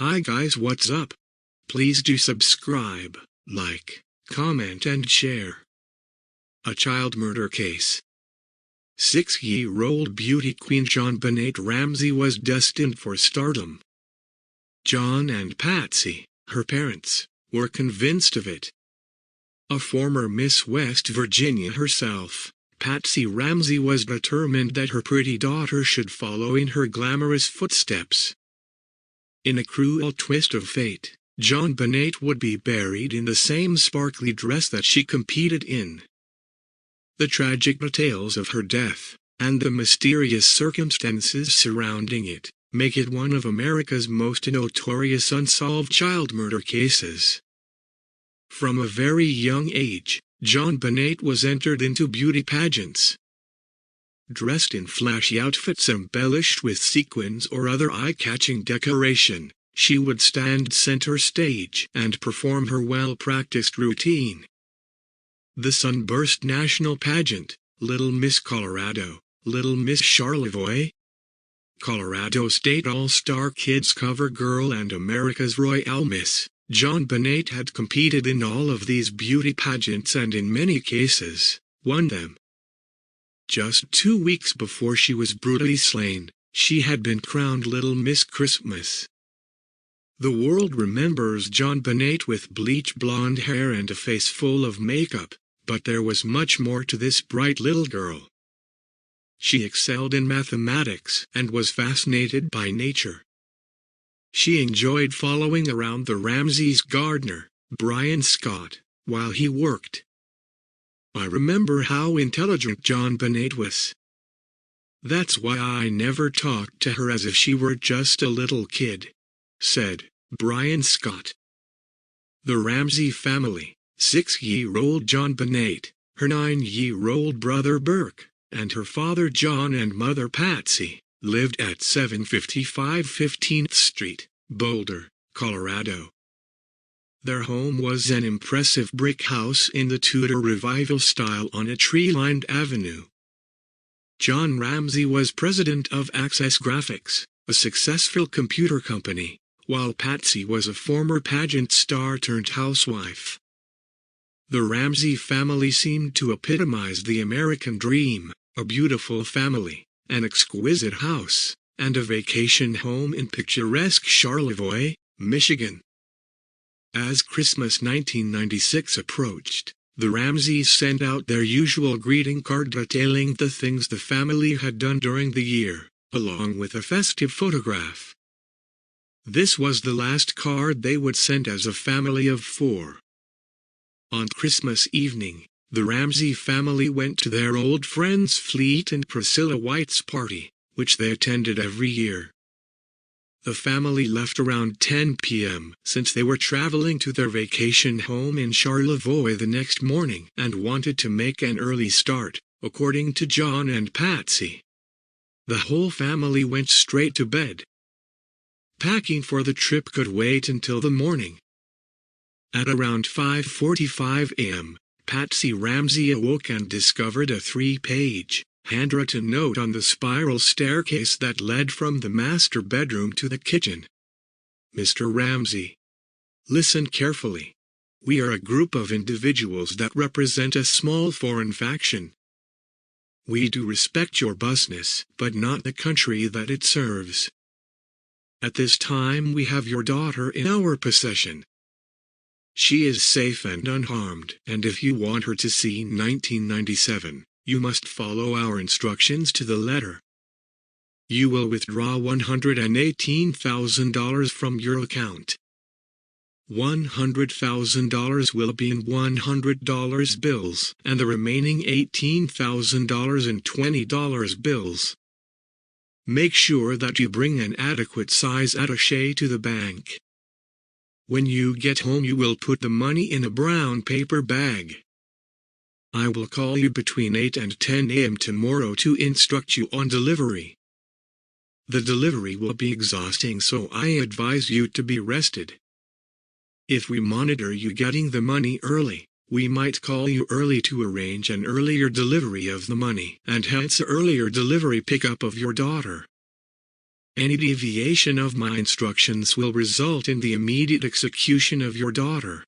Hi guys, what's up? Please do subscribe, like, comment and share. A child murder case. 6-year-old beauty queen JonBenét Ramsey was destined for stardom. John and Patsy, her parents, were convinced of it. A former Miss West Virginia herself, Patsy Ramsey was determined that her pretty daughter should follow in her glamorous footsteps. In a cruel twist of fate, JonBenét would be buried in the same sparkly dress that she competed in. The tragic details of her death, and the mysterious circumstances surrounding it, make it one of America's most notorious unsolved child murder cases. From a very young age, JonBenét was entered into beauty pageants. Dressed in flashy outfits embellished with sequins or other eye-catching decoration, she would stand center stage and perform her well-practiced routine. The Sunburst National Pageant, Little Miss Colorado, Little Miss Charlevoix, Colorado State All-Star Kids Cover Girl and America's Royal Miss, JonBenét had competed in all of these beauty pageants and in many cases, won them. Just 2 weeks before she was brutally slain, she had been crowned Little Miss Christmas. The world remembers JonBenét with bleach blonde hair and a face full of makeup, but there was much more to this bright little girl. She excelled in mathematics and was fascinated by nature. She enjoyed following around the Ramseys' gardener, Brian Scott, while he worked. I remember how intelligent JonBenét was. That's why I never talked to her as if she were just a little kid, said Brian Scott. The Ramsey family, 6-year-old JonBenét, her 9-year-old brother Burke, and her father John and mother Patsy, lived at 755 15th Street, Boulder, Colorado. Their home was an impressive brick house in the Tudor Revival style on a tree-lined avenue. John Ramsey was president of Access Graphics, a successful computer company, while Patsy was a former pageant star turned housewife. The Ramsey family seemed to epitomize the American dream, a beautiful family, an exquisite house, and a vacation home in picturesque Charlevoix, Michigan. As Christmas 1996 approached, the Ramseys sent out their usual greeting card detailing the things the family had done during the year, along with a festive photograph. This was the last card they would send as a family of 4. On Christmas evening, the Ramsey family went to their old friends Fleet and Priscilla White's party, which they attended every year. The family left around 10 p.m. since they were traveling to their vacation home in Charlevoix the next morning and wanted to make an early start, according to John and Patsy. The whole family went straight to bed. Packing for the trip could wait until the morning. At around 5:45 a.m., Patsy Ramsey awoke and discovered a 3-page, handwritten note on the spiral staircase that led from the master bedroom to the kitchen. Mr. Ramsey, listen carefully. We are a group of individuals that represent a small foreign faction. We do respect your busness, but not the country that it serves. At this time we have your daughter in our possession. She is safe and unharmed, and if you want her to see 1997, you must follow our instructions to the letter. You will withdraw $118,000 from your account. $100,000 will be in $100 bills, and the remaining $18,000 in $20 bills. Make sure that you bring an adequate size attaché to the bank. When you get home you will put the money in a brown paper bag. I will call you between 8 and 10 a.m. tomorrow to instruct you on delivery. The delivery will be exhausting, so I advise you to be rested. If we monitor you getting the money early, we might call you early to arrange an earlier delivery of the money and hence earlier delivery pickup of your daughter. Any deviation of my instructions will result in the immediate execution of your daughter.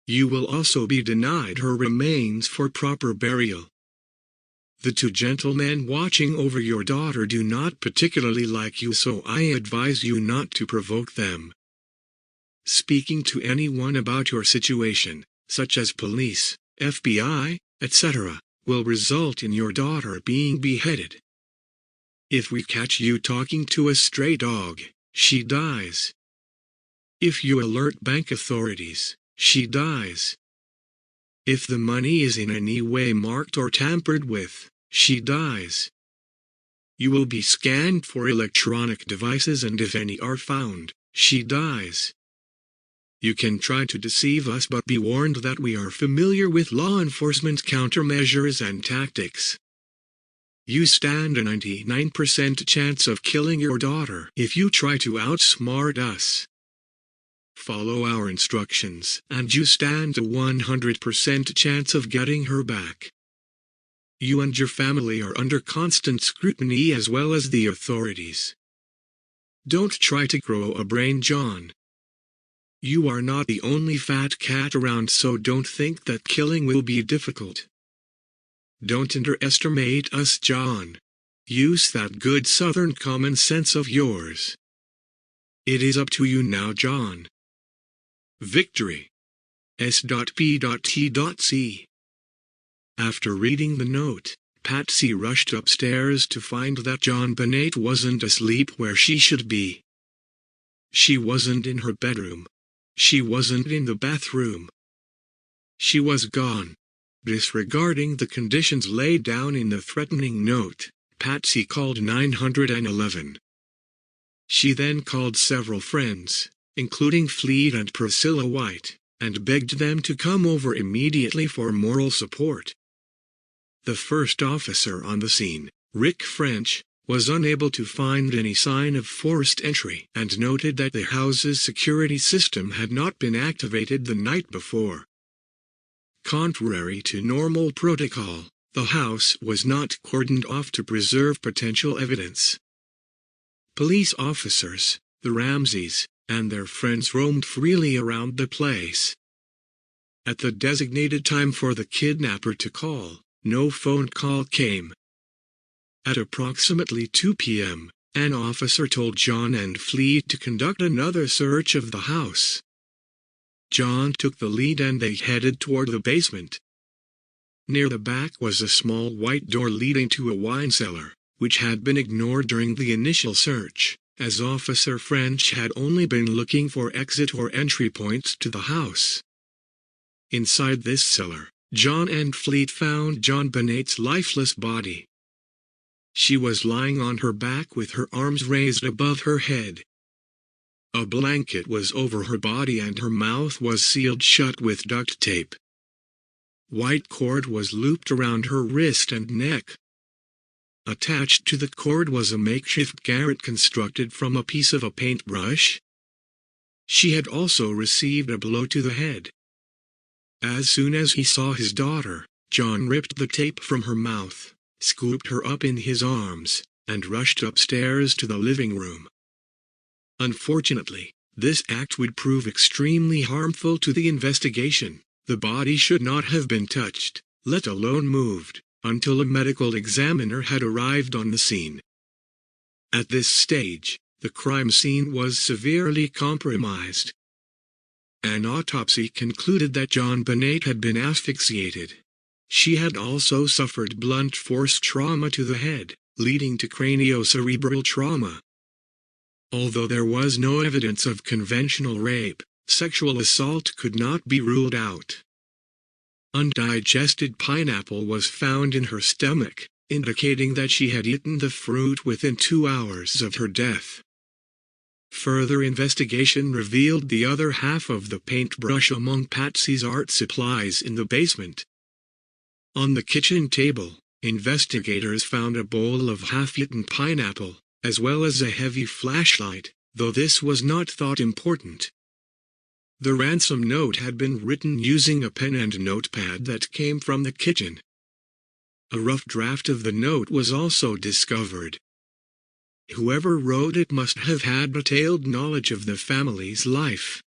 You will also be denied her remains for proper burial. The two gentlemen watching over your daughter do not particularly like you, so I advise you not to provoke them. Speaking to anyone about your situation, such as police, FBI, etc., will result in your daughter being beheaded. If we catch you talking to a stray dog, she dies. If you alert bank authorities, she dies. If the money is in any way marked or tampered with, she dies. You will be scanned for electronic devices, and if any are found, she dies. You can try to deceive us, but be warned that we are familiar with law enforcement countermeasures and tactics. You stand a 99% chance of killing your daughter if you try to outsmart us. Follow our instructions, and you stand a 100% chance of getting her back. You and your family are under constant scrutiny as well as the authorities. Don't try to grow a brain, John. You are not the only fat cat around, so don't think that killing will be difficult. Don't underestimate us, John. Use that good Southern common sense of yours. It is up to you now, John. Victory. S.B.T.C. After reading the note, Patsy rushed upstairs to find that JonBenét wasn't asleep where she should be. She wasn't in her bedroom. She wasn't in the bathroom. She was gone. Disregarding the conditions laid down in the threatening note, Patsy called 911. She then called several friends, including Fleet and Priscilla White, and begged them to come over immediately for moral support. The first officer on the scene, Rick French, was unable to find any sign of forced entry and noted that the house's security system had not been activated the night before. Contrary to normal protocol, the house was not cordoned off to preserve potential evidence. Police officers, the Ramseys, and their friends roamed freely around the place. At the designated time for the kidnapper to call, no phone call came. At approximately 2 p.m., an officer told John and Fleet to conduct another search of the house. John took the lead and they headed toward the basement. Near the back was a small white door leading to a wine cellar, which had been ignored during the initial search, as Officer French had only been looking for exit or entry points to the house. Inside this cellar, John and Fleet found JonBenét's lifeless body. She was lying on her back with her arms raised above her head. A blanket was over her body and her mouth was sealed shut with duct tape. White cord was looped around her wrist and neck. Attached to the cord was a makeshift garrote constructed from a piece of a paintbrush. She had also received a blow to the head. As soon as he saw his daughter, John ripped the tape from her mouth, scooped her up in his arms, and rushed upstairs to the living room. Unfortunately, this act would prove extremely harmful to the investigation. The body should not have been touched, let alone moved, until a medical examiner had arrived on the scene. At this stage, the crime scene was severely compromised. An autopsy concluded that JonBenét had been asphyxiated. She had also suffered blunt force trauma to the head, leading to craniocerebral trauma. Although there was no evidence of conventional rape, sexual assault could not be ruled out. Undigested pineapple was found in her stomach, indicating that she had eaten the fruit within 2 hours of her death. Further investigation revealed the other half of the paintbrush among Patsy's art supplies in the basement. On the kitchen table, investigators found a bowl of half-eaten pineapple, as well as a heavy flashlight, though this was not thought important. The ransom note had been written using a pen and notepad that came from the kitchen. A rough draft of the note was also discovered. Whoever wrote it must have had detailed knowledge of the family's life.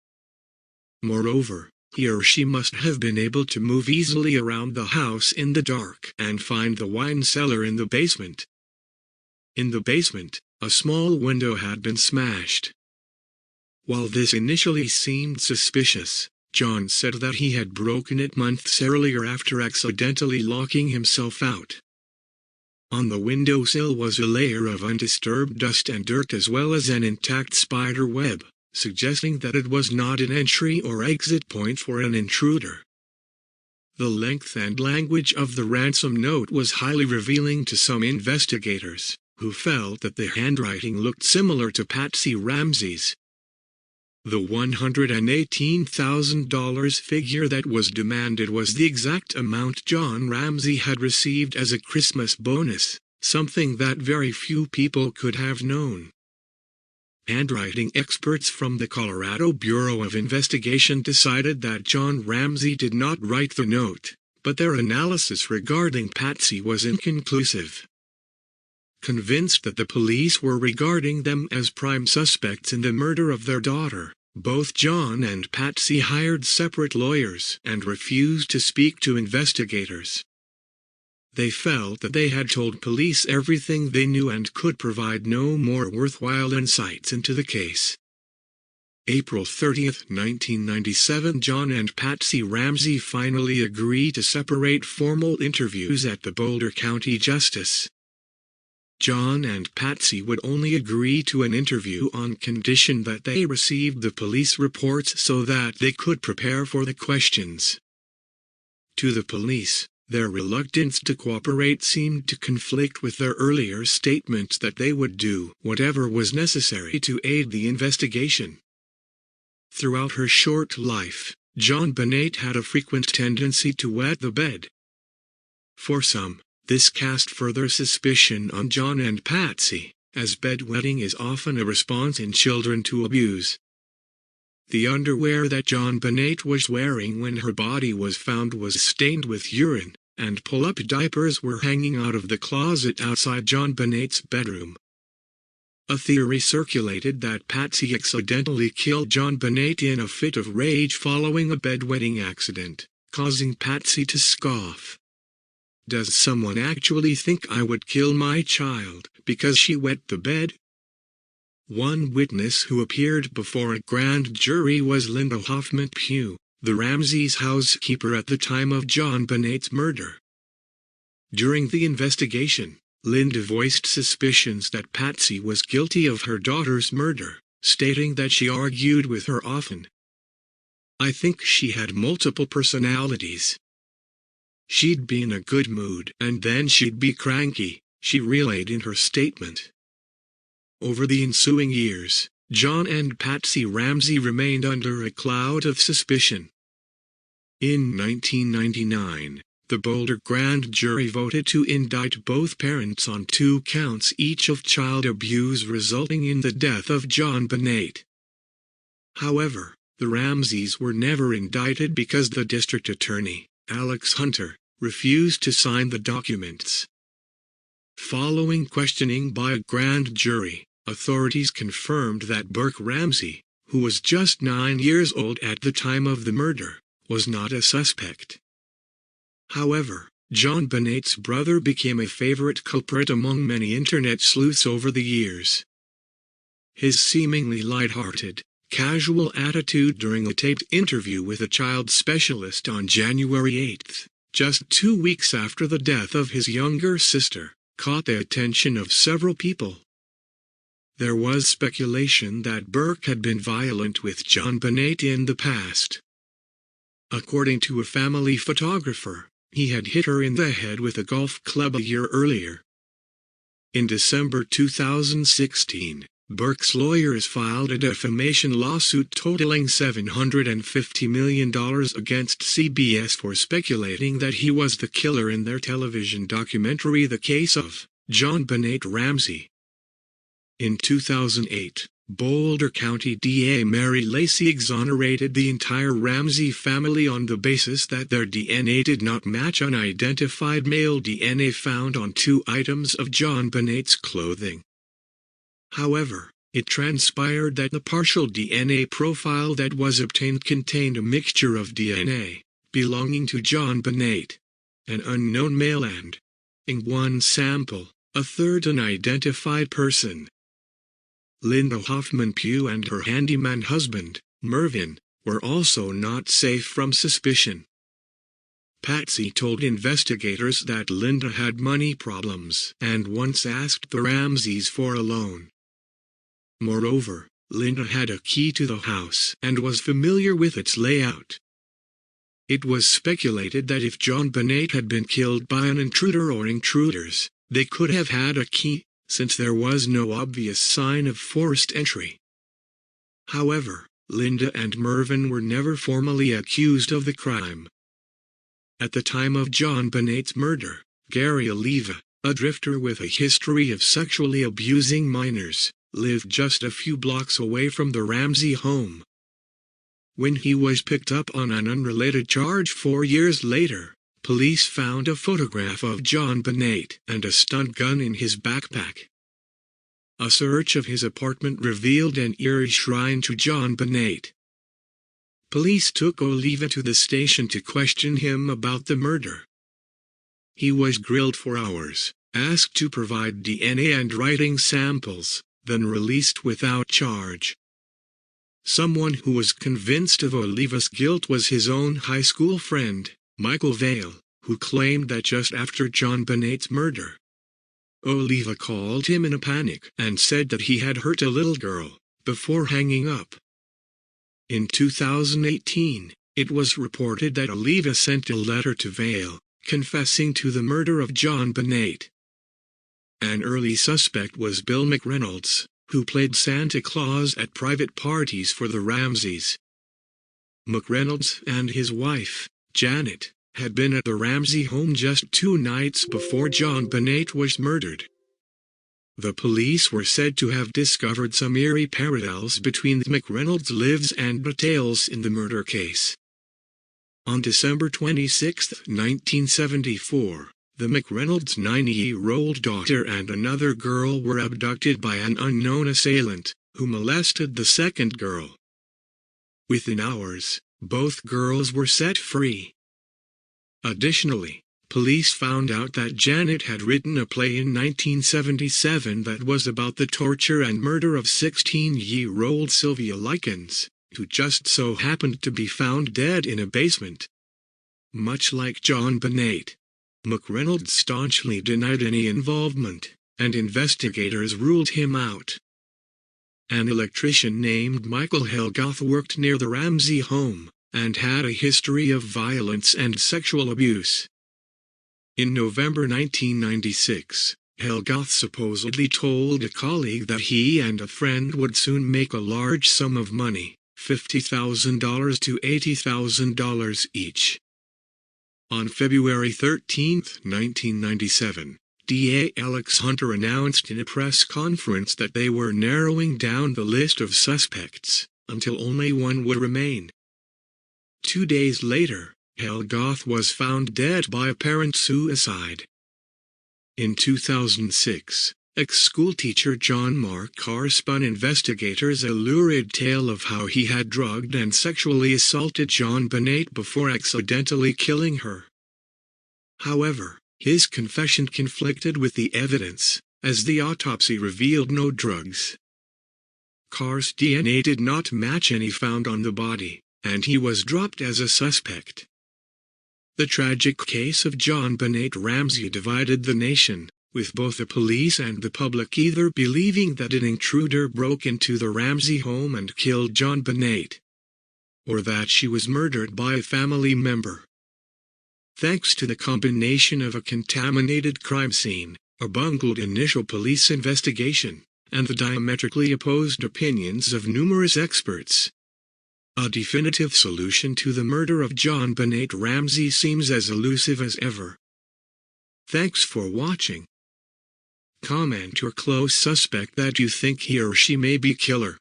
Moreover, he or she must have been able to move easily around the house in the dark and find the wine cellar in the basement. In the basement, a small window had been smashed. While this initially seemed suspicious, John said that he had broken it months earlier after accidentally locking himself out. On the windowsill was a layer of undisturbed dust and dirt as well as an intact spider web, suggesting that it was not an entry or exit point for an intruder. The length and language of the ransom note was highly revealing to some investigators, who felt that the handwriting looked similar to Patsy Ramsey's. The $118,000 figure that was demanded was the exact amount John Ramsey had received as a Christmas bonus, something that very few people could have known. Handwriting experts from the Colorado Bureau of Investigation decided that John Ramsey did not write the note, but their analysis regarding Patsy was inconclusive. Convinced that the police were regarding them as prime suspects in the murder of their daughter, both John and Patsy hired separate lawyers and refused to speak to investigators. They felt that they had told police everything they knew and could provide no more worthwhile insights into the case. April 30, 1997, John and Patsy Ramsey finally agreed to separate formal interviews at the Boulder County Justice. John and Patsy would only agree to an interview on condition that they received the police reports so that they could prepare for the questions. To the police, their reluctance to cooperate seemed to conflict with their earlier statement that they would do whatever was necessary to aid the investigation. Throughout her short life, JonBenét had a frequent tendency to wet the bed. For some, this cast further suspicion on John and Patsy, as bedwetting is often a response in children to abuse. The underwear that JonBenét was wearing when her body was found was stained with urine, and pull-up diapers were hanging out of the closet outside JonBenét's bedroom. A theory circulated that Patsy accidentally killed JonBenét in a fit of rage following a bedwetting accident, causing Patsy to scoff. "Does someone actually think I would kill my child because she wet the bed?" One witness who appeared before a grand jury was Linda Hoffmann-Pugh, the Ramseys' housekeeper at the time of JonBenét's murder. During the investigation, Linda voiced suspicions that Patsy was guilty of her daughter's murder, stating that she argued with her often. "I think she had multiple personalities. She'd be in a good mood and then she'd be cranky," she relayed in her statement. Over the ensuing years, John and Patsy Ramsey remained under a cloud of suspicion. In 1999, the Boulder grand jury voted to indict both parents on 2 counts each of child abuse resulting in the death of JonBenét. However, the Ramseys were never indicted because the district attorney, Alex Hunter, refused to sign the documents. Following questioning by a grand jury, authorities confirmed that Burke Ramsey, who was just 9 years old at the time of the murder, was not a suspect. However, JonBenét's brother became a favorite culprit among many internet sleuths over the years. His seemingly light-hearted, casual attitude during a taped interview with a child specialist on January 8, just 2 weeks after the death of his younger sister, caught the attention of several people. There was speculation that Burke had been violent with JonBenét in the past. According to a family photographer, he had hit her in the head with a golf club a year earlier. In December 2016, Burke's lawyers filed a defamation lawsuit totaling $750 million against CBS for speculating that he was the killer in their television documentary The Case of JonBenét Ramsey. In 2008, Boulder County DA Mary Lacey exonerated the entire Ramsey family on the basis that their DNA did not match unidentified male DNA found on 2 items of JonBenét's clothing. However, it transpired that the partial DNA profile that was obtained contained a mixture of DNA belonging to JonBenét, an unknown male, and, in one sample, a third unidentified person. Linda Hoffmann-Pugh and her handyman husband, Mervin, were also not safe from suspicion. Patsy told investigators that Linda had money problems and once asked the Ramseys for a loan. Moreover, Linda had a key to the house and was familiar with its layout. It was speculated that if JonBenét had been killed by an intruder or intruders, they could have had a key, since there was no obvious sign of forced entry. However, Linda and Mervin were never formally accused of the crime. At the time of JonBenét's murder, Gary Oliva, a drifter with a history of sexually abusing minors, lived just a few blocks away from the Ramsey home. When he was picked up on an unrelated charge 4 years later, police found a photograph of JonBenét and a stun gun in his backpack. A search of his apartment revealed an eerie shrine to JonBenét. Police took Oliva to the station to question him about the murder. He was grilled for hours, asked to provide DNA and writing samples, then released without charge. Someone who was convinced of Oliva's guilt was his own high school friend, Michael Vale, who claimed that just after JonBenét's murder, Oliva called him in a panic and said that he had hurt a little girl, before hanging up. In 2018, it was reported that Oliva sent a letter to Vale, confessing to the murder of JonBenét. An early suspect was Bill McReynolds, who played Santa Claus at private parties for the Ramseys. McReynolds and his wife, Janet, had been at the Ramsey home just 2 nights before JonBenét was murdered. The police were said to have discovered some eerie parallels between the McReynolds' lives and details in the murder case. On December 26, 1974, the McReynolds' 9-year-old daughter and another girl were abducted by an unknown assailant, who molested the second girl. Within hours, both girls were set free. Additionally, police found out that Janet had written a play in 1977 that was about the torture and murder of 16-year-old Sylvia Likens, who just so happened to be found dead in a basement. Much like JonBenét, McReynolds staunchly denied any involvement, and investigators ruled him out. An electrician named Michael Helgoth worked near the Ramsey home, and had a history of violence and sexual abuse. In November 1996, Helgoth supposedly told a colleague that he and a friend would soon make a large sum of money, $50,000 to $80,000 each. On February 13, 1997, DA Alex Hunter announced in a press conference that they were narrowing down the list of suspects, until only one would remain. 2 days later, Helgoth was found dead by apparent suicide. In 2006, ex-schoolteacher John Mark Karr spun investigators a lurid tale of how he had drugged and sexually assaulted JonBenét before accidentally killing her. However, his confession conflicted with the evidence, as the autopsy revealed no drugs. Karr's DNA did not match any found on the body, and he was dropped as a suspect. The tragic case of JonBenét Ramsey divided the nation, with both the police and the public either believing that an intruder broke into the Ramsey home and killed JonBenét, or that she was murdered by a family member. Thanks to the combination of a contaminated crime scene, a bungled initial police investigation, and the diametrically opposed opinions of numerous experts, a definitive solution to the murder of JonBenét Ramsey seems as elusive as ever. Thanks for watching. Comment your close suspect that you think he or she may be killer.